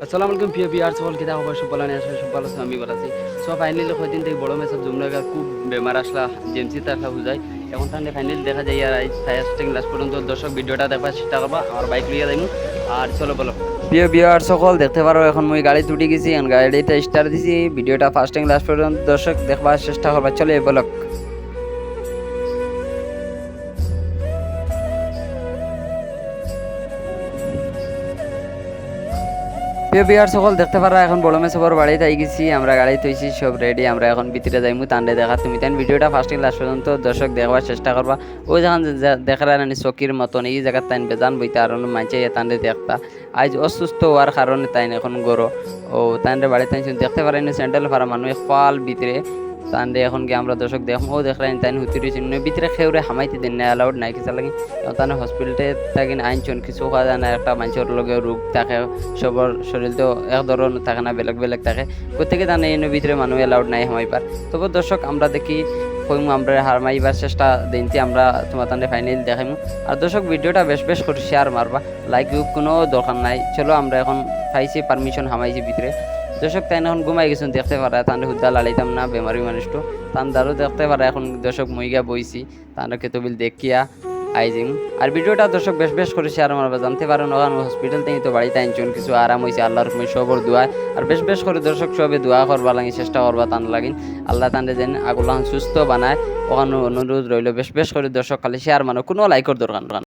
আসসালামু আলাইকুম প্রিয় ভিউয়ার্স সকল কিতা খবর সব ভালো আছে সব ভালো আছে আমি ভালো আছি সো ফাইনালি কয়দিন থেকে বড় মেসব জুমলাগা খুব বেমার আসলা জেমসি তারলা বুঝাই এখন তাহলে ফাইনালি দেখা যায় আর স্টার্টিং লাস্ট পর্যন্ত দর্শক ভিডিওটা দেখার চেষ্টা করবা আমার বাইক লিয়ে যাইমু আর চলো বলো প্রিয় ভিউয়ার্স সকল দেখতে পারো এখন মই গাড়ি তুটি গেছি এখন গাড়িটা স্টার্ট দিছি ভিডিওটা ফার্স্ট টাইম লাস্ট পর্যন্ত দর্শক দেখবার চেষ্টা করবা চলো বলো প্রিয় বিহার সকল দেখতে পারা এখন বড় মেসবর বাড়িতে আই গেছি আমরা গাড়ি তৈছি সব রেডি আমরা এখন ভিতরে যাইমু তান্ডে দেখা তুমি তাই ভিডিওটা ফার্স্ট লাস্ট পর্যন্ত দর্শক দেখবার চেষ্টা করবা ওই যখন দেখা রানি চকির মতন এই জায়গার তাইন বেজান বইতে আর মাইছে তান্ডে দেখতা আজ অসুস্থ হওয়ার কারণে তাইন এখন গরো ও তান্ডে বাড়ি তাই দেখতে পারেন স্যান্ডেল ফারা মানুষ ফাল ভিতরে তান্ডে এখন কি আমরা দর্শক দেখো ও দেখলেন তাই হুতি রয়েছে ভিতরে খেউরে হামাইতে দিন না অ্যালাউড নাই কিছু লাগে তাহলে হসপিটালে থাকেন আইনছন কিছু খাওয়া যায় না একটা মানুষের লগে রোগ থাকে সবর শরীর তো এক ধরনের থাকে না বেলেগ বেলেগ থাকে প্রত্যেকে জানে এর ভিতরে মানুষ অ্যালাউড নাই হামাইবার তবে দর্শক আমরা দেখি কইমু আমরা হারমাইবার চেষ্টা দিনতে আমরা তোমার তান্ডে ফাইনাল দেখাইমু আর দর্শক ভিডিওটা বেশ বেশ করে শেয়ার মারবা লাইক কোনো দরকার নাই চলো আমরা এখন পাইছি পারমিশন হামাইছি ভিতরে দর্শক তাই এখন ঘুমাই গেছেন দেখতে পারা তাহলে হুদ্দা লালাইতাম না বেমারি মানুষটো তান দারও দেখতে পারা এখন দর্শক মইগা বইছি তাহলে কেতবিল দেখিয়া আইজিং আর ভিডিওটা দর্শক বেশ বেশ করে শেয়ার মারবা জানতে পারেন ওখানে হসপিটাল থেকে তো বাড়িতে আইনজন কিছু আরাম হয়েছে আল্লাহর রকমের সবর দোয়া আর বেশ বেশ করে দর্শক সবে দোয়া করবা লাগে চেষ্টা করবা তান লাগিন আল্লাহ তান্ডে যেন আগুলান সুস্থ বানায় ওখানে অনুরোধ রইল বেশ বেশ করে দর্শক খালি শেয়ার মানো কোনো লাইকর দরকার